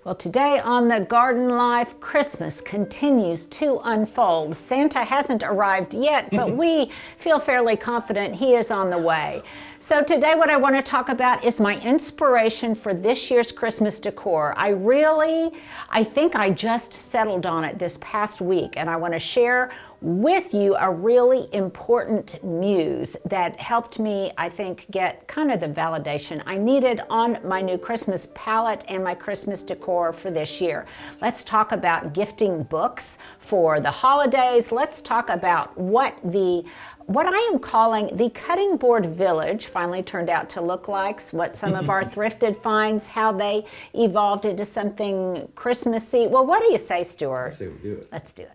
Well, today on The Garden Life, Christmas continues to unfold. Santa hasn't arrived yet, but we feel fairly confident he is on the way. So today what I want to talk about is my inspiration for this year's Christmas decor. I think I just settled on it this past week, and I want to share with you a really important muse that helped me, I think, get kind of the validation I needed on my new Christmas palette and my Christmas decor for this year. Let's talk about gifting books for the holidays. Let's talk about what I am calling the cutting board village finally turned out to look like, what some of our thrifted finds, how they evolved into something Christmassy. Well, what do you say, Stuart? I say we do it. Let's do it.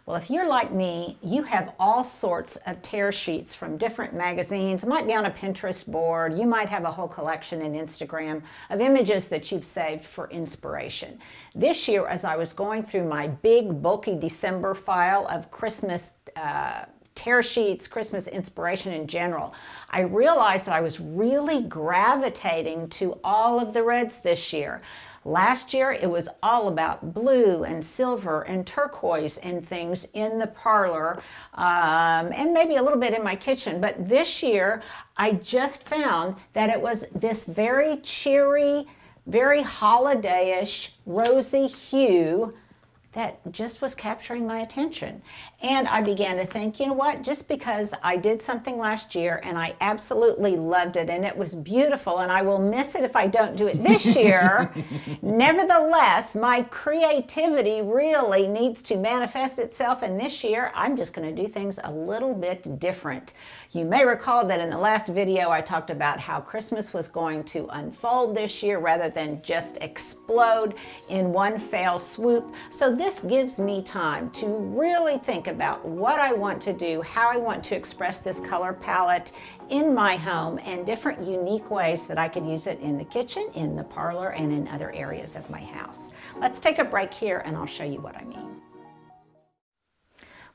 Well, if you're like me, you have all sorts of tear sheets from different magazines. It might be on a Pinterest board. You might have a whole collection in Instagram of images that you've saved for inspiration. This year, as I was going through my big, bulky December file of Christmas tear sheets, Christmas inspiration in general, I realized that I was really gravitating to all of the reds this year. Last year, it was all about blue and silver and turquoise and things in the parlor, and maybe a little bit in my kitchen. But this year, I just found that it was this very cheery, very holiday-ish, rosy hue that just was capturing my attention. And I began to think, you know what, just because I did something last year and I absolutely loved it and it was beautiful and I will miss it if I don't do it this year, nevertheless, my creativity really needs to manifest itself, and this year I'm just going to do things a little bit different. You may recall that in the last video I talked about how Christmas was going to unfold this year rather than just explode in one fell swoop. So this gives me time to really think about what I want to do, how I want to express this color palette in my home, and different unique ways that I could use it in the kitchen, in the parlor, and in other areas of my house. Let's take a break here and I'll show you what I mean.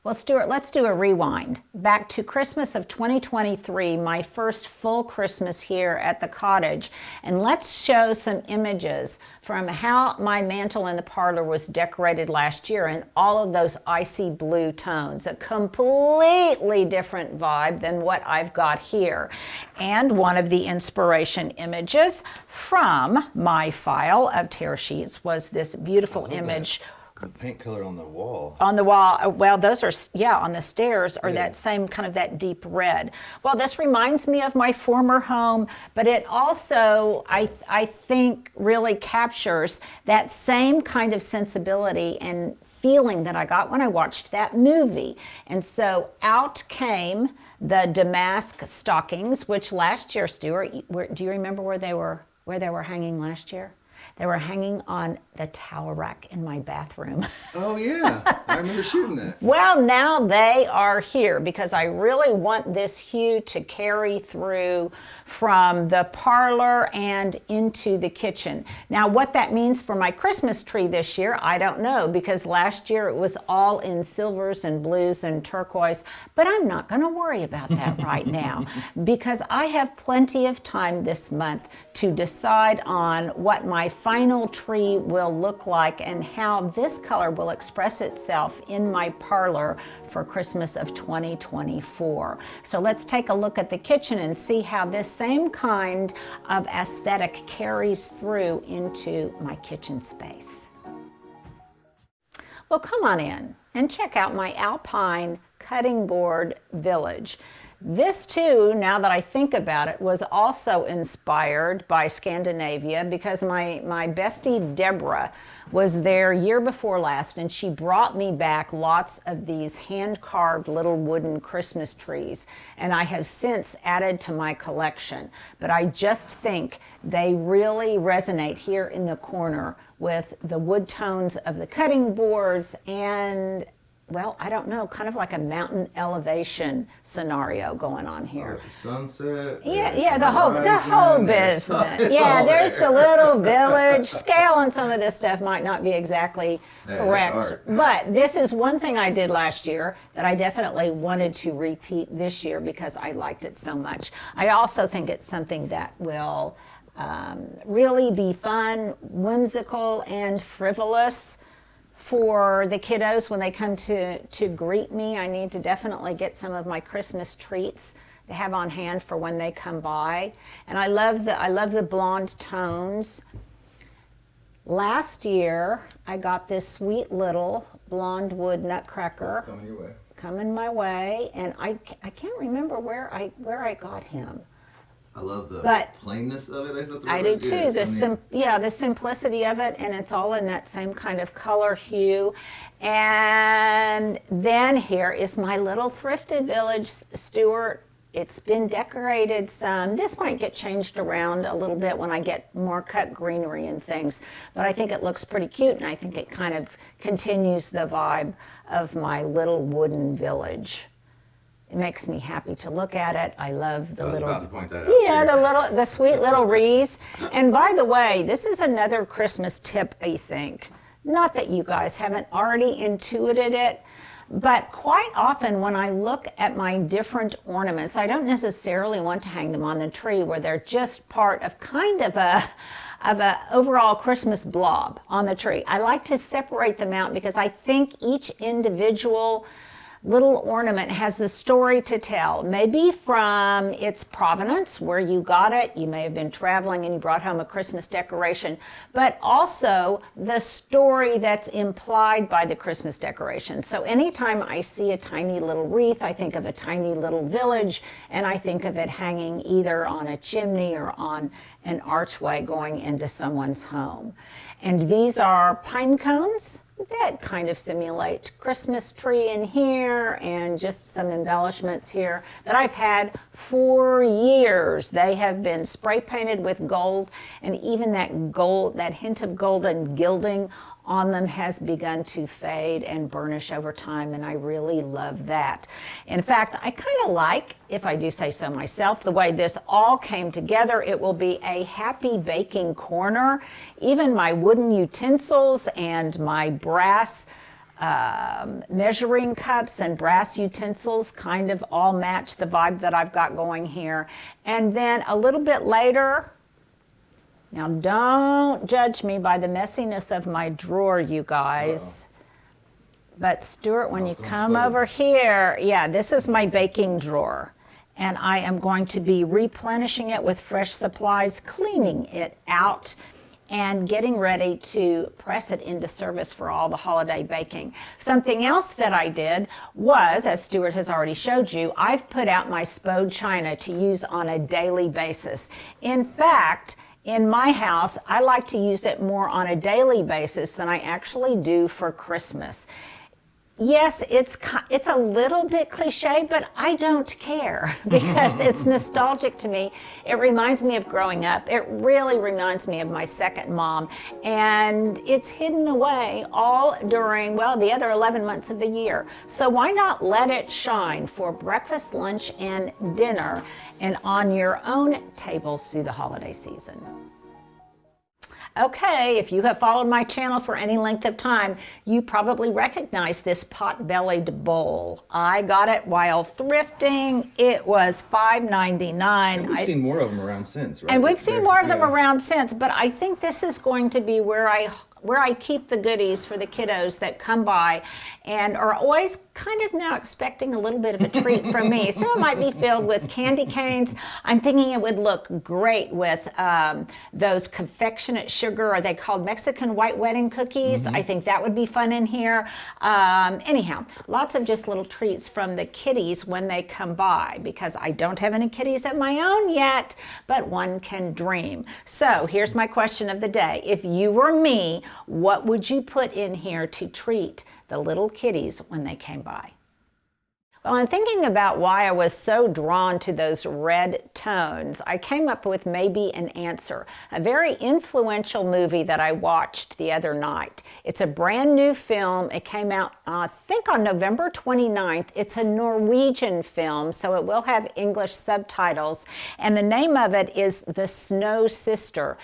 Well, Stuart, let's do a rewind. Back to Christmas of 2023, my first full Christmas here at the cottage. And let's show some images from how my mantle in the parlor was decorated last year in all of those icy blue tones, a completely different vibe than what I've got here. And one of the inspiration images from my file of tear sheets was this beautiful image. The paint color on the wall. On the wall, well, those are, yeah, on the stairs are that same kind of that deep red. Well, this reminds me of my former home, but it also, I think, really captures that same kind of sensibility and feeling that I got when I watched that movie. And so out came the damask stockings, which last year, Stuart, do you remember where they were hanging last year? They were hanging on the towel rack in my bathroom. Oh yeah, I remember shooting that. Well, now they are here because I really want this hue to carry through from the parlor and into the kitchen. Now, what that means for my Christmas tree this year, I don't know, because last year it was all in silvers and blues and turquoise, but I'm not going to worry about that right now because I have plenty of time this month to decide on what my final tree will look like and how this color will express itself in my parlor for Christmas of 2024. So let's take a look at the kitchen and see how this same kind of aesthetic carries through into my kitchen space. Well, come on in and check out my Alpine cutting board village. This too, now that I think about it, was also inspired by Scandinavia because my bestie Deborah was there year before last, and she brought me back lots of these hand-carved little wooden Christmas trees, and I have since added to my collection. But I just think they really resonate here in the corner with the wood tones of the cutting boards and, well, I don't know, kind of like a mountain elevation scenario going on here. Sunset. Yeah, the whole business. Yeah, there's the little village. Scale on some of this stuff might not be exactly correct. But this is one thing I did last year that I definitely wanted to repeat this year because I liked it so much. I also think it's something that will really be fun, whimsical, and frivolous for the kiddos when they come to greet me. I need to definitely get some of my Christmas treats to have on hand for when they come by. And I love the blonde tones. Last year, I got this sweet little blonde wood nutcracker Coming your way. coming my way, and I can't remember where I got him. I love the But plainness of it. Is that the I right do word? too. Yeah, The simplicity of it, and it's all in that same kind of color hue. And then here is my little thrifted village, Stuart. It's been decorated some. This might get changed around a little bit when I get more cut greenery and things, but I think it looks pretty cute, and I think it kind of continues the vibe of my little wooden village. It makes me happy to look at it. I love the little. I was about to point that out. Yeah, the sweet little wreaths. And by the way, this is another Christmas tip, I think. Not that you guys haven't already intuited it, but quite often when I look at my different ornaments, I don't necessarily want to hang them on the tree where they're just part of kind of a overall Christmas blob on the tree. I like to separate them out because I think each individual little ornament has a story to tell, maybe from its provenance, where you got it. You may have been traveling and you brought home a Christmas decoration, but also the story that's implied by the Christmas decoration. So anytime I see a tiny little wreath, I think of a tiny little village, and I think of it hanging either on a chimney or on an archway going into someone's home. And these are pine cones that kind of simulate Christmas tree in here and just some embellishments here that I've had for years. They have been spray painted with gold, and even that gold, that hint of golden gilding on them has begun to fade and burnish over time, and I really love that. In fact, I kind of like, if I do say so myself, the way this all came together. It will be a happy baking corner. Even my wooden utensils and my brass measuring cups and brass utensils kind of all match the vibe that I've got going here. And then a little bit later, now don't judge me by the messiness of my drawer, you guys. But Stuart, when you come over here, yeah, this is my baking drawer. And I am going to be replenishing it with fresh supplies, cleaning it out, and getting ready to press it into service for all the holiday baking. Something else that I did was, as Stuart has already showed you, I've put out my Spode china to use on a daily basis. In fact, in my house, I like to use it more on a daily basis than I actually do for Christmas. Yes, it's a little bit cliche, but I don't care because it's nostalgic to me. It reminds me of growing up. It really reminds me of my second mom, and it's hidden away all during, well, the other 11 months of the year. So why not let it shine for breakfast, lunch, and dinner, and on your own tables through the holiday season? Okay, if you have followed my channel for any length of time, you probably recognize this pot-bellied bowl. I got it while thrifting. It was $5.99. And we've seen more of them around since, right? And we've seen more of them around since, but I think this is going to be where I keep the goodies for the kiddos that come by and are always kind of now expecting a little bit of a treat from me. So it might be filled with candy canes. I'm thinking it would look great with those confectionate sugar, are they called Mexican white wedding cookies? I think that would be fun in here. Anyhow, lots of just little treats from the kiddies when they come by, because I don't have any kiddies of my own yet, but one can dream. So here's my question of the day. If you were me, what would you put in here to treat the little kiddies when they came by? Well, in thinking about why I was so drawn to those red tones, I came up with maybe an answer. A very influential movie that I watched the other night. It's a brand new film. It came out, I think, on November 29th. It's a Norwegian film, so it will have English subtitles. And the name of it is The Snow Sister.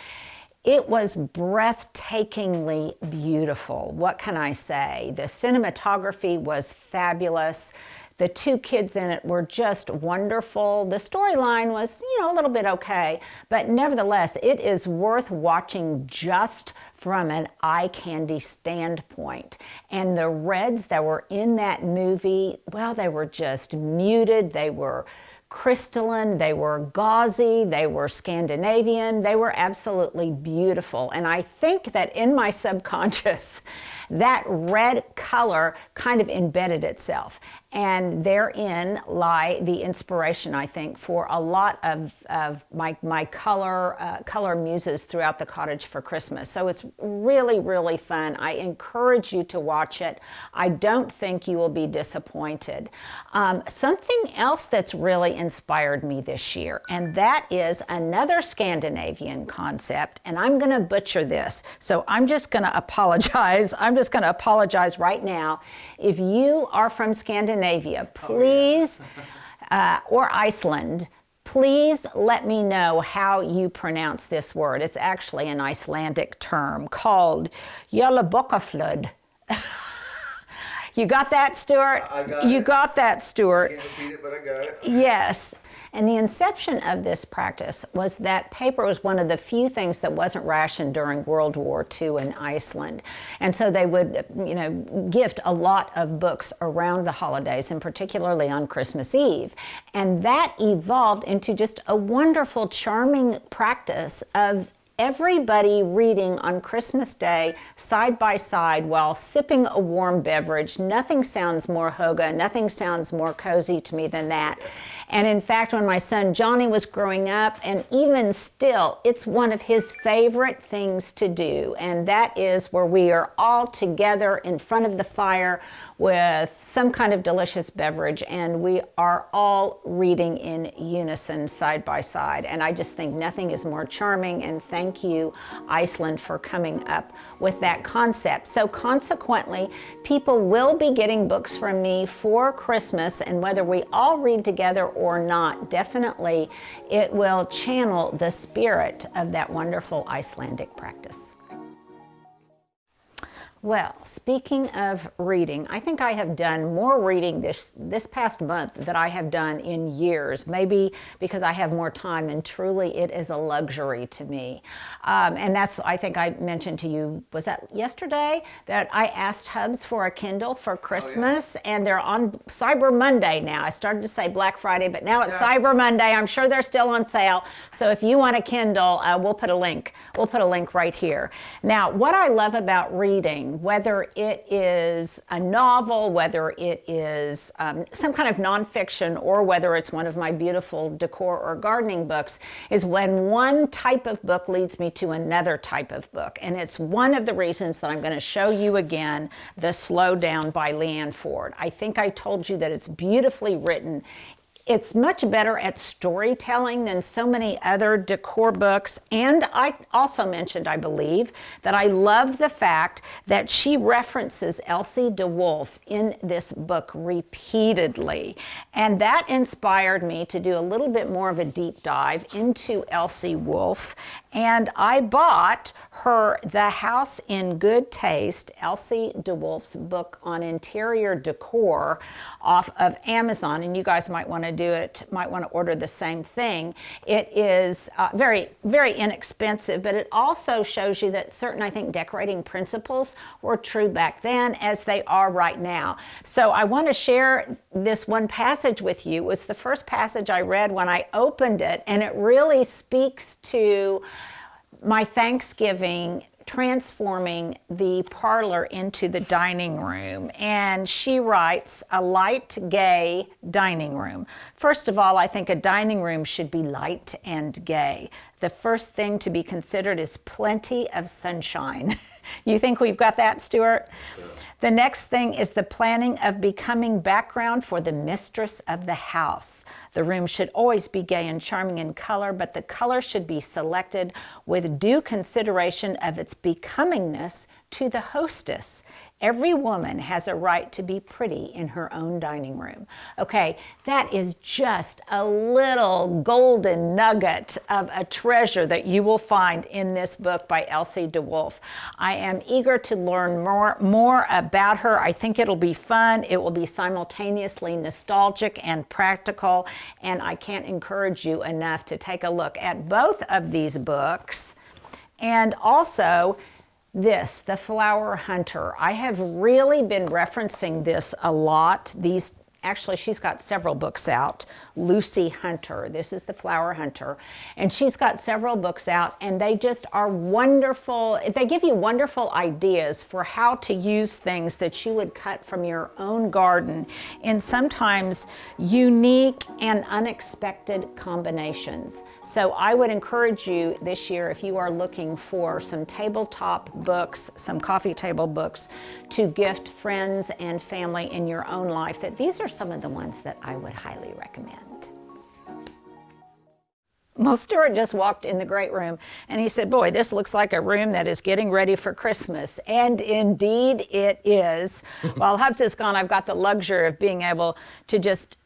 It was breathtakingly beautiful. What can I say? The cinematography was fabulous. The two kids in it were just wonderful. The storyline was, a little bit okay, but nevertheless, it is worth watching just from an eye candy standpoint. And the reds that were in that movie, well, they were just muted. They were crystalline, they were gauzy, they were Scandinavian, they were absolutely beautiful. And I think that in my subconscious, that red color kind of embedded itself. And therein lie the inspiration, I think, for a lot of my color muses throughout the cottage for Christmas. So it's really, really fun. I encourage you to watch it. I don't think you will be disappointed. Something else that's really inspired me this year, and that is another Scandinavian concept, and I'm going to butcher this, so I'm just going to apologize. I'm just going to apologize right now. If you are from Scandinavia, please, or Iceland, please let me know how you pronounce this word. It's actually an Icelandic term called Jólabókaflóð. You got that, Stuart? I got you it. got that, Stuart. I can't repeat it, but I got it. Yes. And the inception of this practice was that paper was one of the few things that wasn't rationed during World War II in Iceland. And so they would, gift a lot of books around the holidays, and particularly on Christmas Eve. And that evolved into just a wonderful, charming practice of everybody reading on Christmas Day side by side while sipping a warm beverage. Nothing sounds more hygge, nothing sounds more cozy to me than that. And in fact, when my son Johnny was growing up, and even still, it's one of his favorite things to do. And that is where we are all together in front of the fire with some kind of delicious beverage, and we are all reading in unison side by side. And I just think nothing is more charming, and thank you, Iceland, for coming up with that concept. So consequently, people will be getting books from me for Christmas, and whether we all read together or not, definitely it will channel the spirit of that wonderful Icelandic practice. Well, speaking of reading, I think I have done more reading this past month than I have done in years, maybe because I have more time, and truly it is a luxury to me. And that's, I think I mentioned to you, was that yesterday, that I asked Hubs for a Kindle for Christmas, and they're on Cyber Monday now. I started to say Black Friday, but now it's Cyber Monday. I'm sure they're still on sale. So if you want a Kindle, we'll put a link. We'll put a link right here. Now, what I love about reading, whether it is a novel, whether it is some kind of nonfiction, or whether it's one of my beautiful decor or gardening books, is when one type of book leads me to another type of book. And it's one of the reasons that I'm going to show you again The Slow Down by Leanne Ford. I think I told you that it's beautifully written. It's much better at storytelling than so many other decor books. And I also mentioned, I believe, that I love the fact that she references Elsie de Wolfe in this book repeatedly. And that inspired me to do a little bit more of a deep dive into Elsie Wolfe. And I bought her The House in Good Taste, Elsie de Wolfe's book on interior decor, off of Amazon. And you guys might want to do it, might want to order the same thing. It is very, very inexpensive, but it also shows you that certain, I think, decorating principles were true back then as they are right now. So I want to share this one passage with you. It was the first passage I read when I opened it, and it really speaks to my Thanksgiving transforming the parlor into the dining room. And she writes, a light, gay dining room. First of all, I think a dining room should be light and gay. The first thing to be considered is plenty of sunshine. You think we've got that, Stuart? Sure. The next thing is the planning of becoming background for the mistress of the house. The room should always be gay and charming in color, but the color should be selected with due consideration of its becomingness to the hostess. Every woman has a right to be pretty in her own dining room. Okay, that is just a little golden nugget of a treasure that you will find in this book by Elsie DeWolf. I am eager to learn more about her. I think it'll be fun. It will be simultaneously nostalgic and practical, and I can't encourage you enough to take a look at both of these books. And also this, The Flower Hunter. I have really been referencing this a lot. Actually, she's got several books out. Lucy Hunter, this is The Flower Hunter. And she's got several books out, and they just are wonderful. They give you wonderful ideas for how to use things that you would cut from your own garden in sometimes unique and unexpected combinations. So I would encourage you this year, if you are looking for some tabletop books, some coffee table books to gift friends and family in your own life, that these are some of the ones that I would highly recommend. Well, Stuart just walked in the great room and he said, boy, this looks like a room that is getting ready for Christmas. And indeed it is. While Hubs is gone, I've got the luxury of being able to just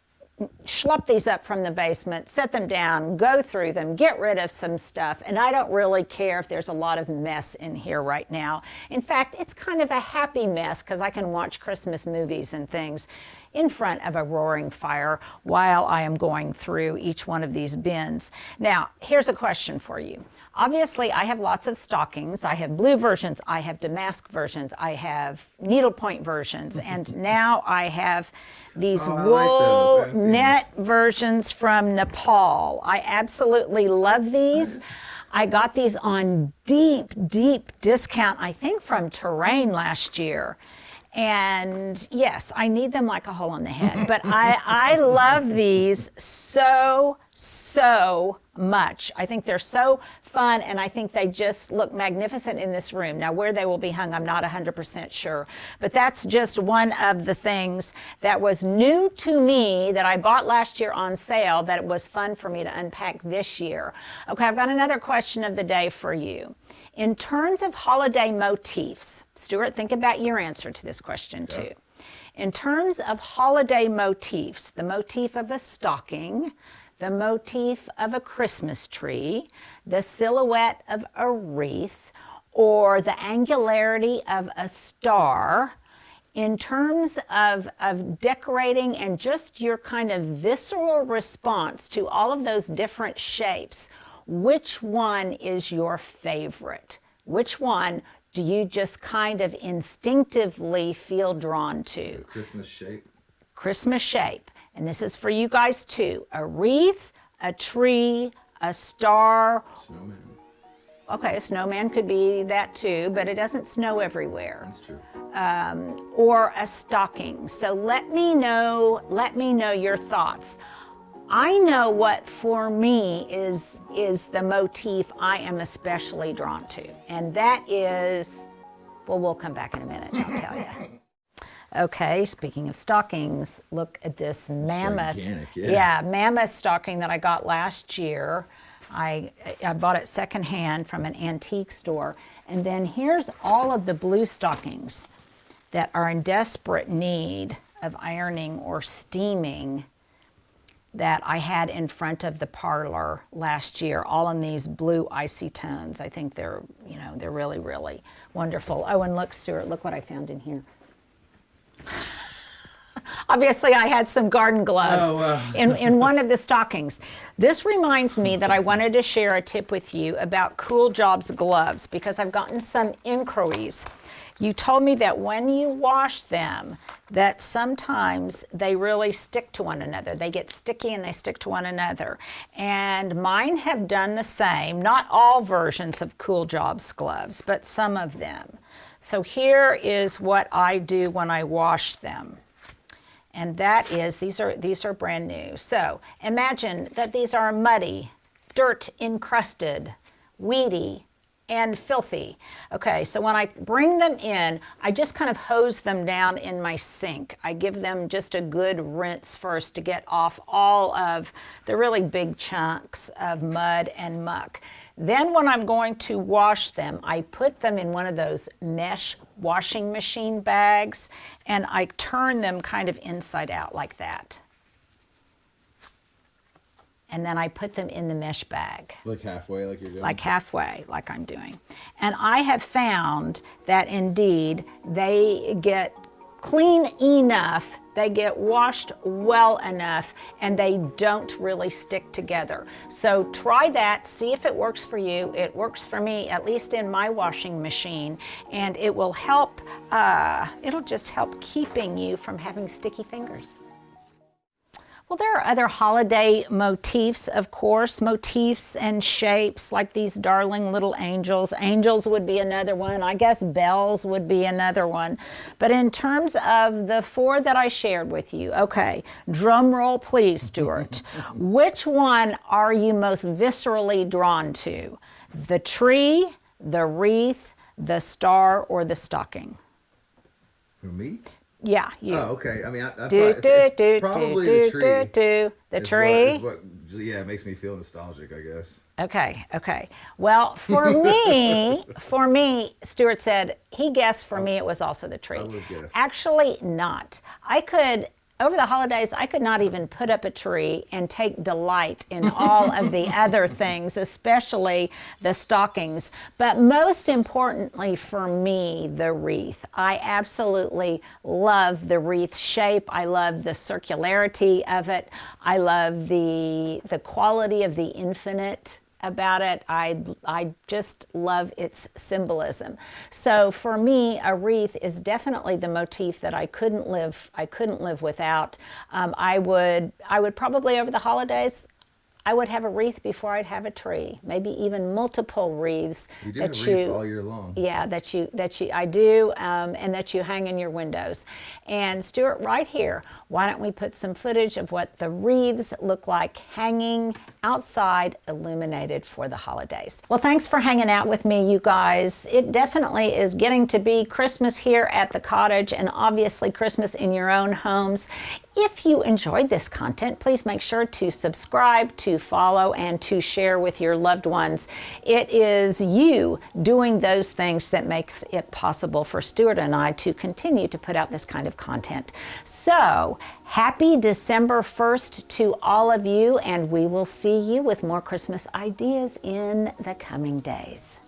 schlep these up from the basement, set them down, go through them, get rid of some stuff, and I don't really care if there's a lot of mess in here right now. In fact, it's kind of a happy mess because I can watch Christmas movies and things in front of a roaring fire while I am going through each one of these bins. Now, here's a question for you. Obviously, I have lots of stockings. I have blue versions, I have damask versions, I have needlepoint versions, and now I have these wool net versions from Nepal. I absolutely love these. I got these on deep discount, I think from Terrain last year. And yes, I need them like a hole in the head, but I love these so much. I think they're so fun, and I think they just look magnificent in this room. Now, where they will be hung, I'm not 100% sure, but that's just one of the things that was new to me that I bought last year on sale that it was fun for me to unpack this year. Okay, I've got another question of the day for you. In terms of holiday motifs, Stuart, think about your answer to this question too. In terms of holiday motifs, the motif of a stocking, the motif of a Christmas tree, the silhouette of a wreath, or the angularity of a star, in terms of decorating and just your kind of visceral response to all of those different shapes, which one is your favorite? Which one do you just kind of instinctively feel drawn to? Christmas shape. Christmas shape. And this is for you guys too. A wreath, a tree, a star. Snowman. Okay, a snowman could be that too, but it doesn't snow everywhere. That's true. Or a stocking. So let me know your thoughts. I know what for me is the motif I am especially drawn to, and that is, well, we'll come back in a minute and I'll tell you. Okay, speaking of stockings, look at this mammoth, mammoth stocking that I got last year. I bought it secondhand from an antique store. And then here's all of the blue stockings that are in desperate need of ironing or steaming that I had in front of the parlor last year, all in these blue icy tones. I think they're really, really wonderful. Oh, and look, Stuart, look what I found in here. Obviously, I had some garden gloves in one of the stockings. This reminds me that I wanted to share a tip with you about Cool Jobs gloves because I've gotten some inquiries. You told me that when you wash them, that sometimes they really stick to one another. They get sticky and they stick to one another. And mine have done the same. Not all versions of Cool Jobs gloves, but some of them. So here is what I do when I wash them. And that is, these are brand new. So imagine that these are muddy, dirt encrusted, weedy, and filthy. Okay, so when I bring them in, I just kind of hose them down in my sink. I give them just a good rinse first to get off all of the really big chunks of mud and muck. Then when I'm going to wash them, I put them in one of those mesh washing machine bags, and I turn them kind of inside out like that. And then I put them in the mesh bag. Like halfway, like you're doing? Like halfway, like I'm doing. And I have found that indeed they get clean enough, they get washed well enough, and they don't really stick together. So try that, see if it works for you. It works for me, at least in my washing machine, and it will help, it'll just help keeping you from having sticky fingers. Well, there are other holiday motifs, of course, motifs and shapes like these darling little angels. Angels would be another one. I guess bells would be another one. But in terms of the 4 that I shared with you, okay, drum roll please, Stuart. Which one are you most viscerally drawn to? The tree, the wreath, the star, or the stocking? For me? Yeah, you. Oh, okay. I mean, I It's probably the tree. The tree? Yeah, it makes me feel nostalgic, I guess. Okay. Well, for me, Stuart said he guessed for me it was also the tree. I would guess. Actually, not. Over the holidays, I could not even put up a tree and take delight in all of the other things, especially the stockings. But most importantly for me, the wreath. I absolutely love the wreath shape. I love the circularity of it. I love the quality of the infinite about it. I just love its symbolism. So for me, a wreath is definitely the motif that I couldn't live without. I would probably over the holidays, I would have a wreath before I'd have a tree, maybe even multiple wreaths. You do have wreaths all year long. Yeah, I do, and that you hang in your windows. And Stuart, right here, why don't we put some footage of what the wreaths look like hanging outside, illuminated for the holidays. Well, thanks for hanging out with me, you guys. It definitely is getting to be Christmas here at the cottage, and obviously Christmas in your own homes. If you enjoyed this content, please make sure to subscribe, to follow, and to share with your loved ones. It is you doing those things that makes it possible for Stuart and I to continue to put out this kind of content. So, happy December 1st to all of you, and we will see you with more Christmas ideas in the coming days.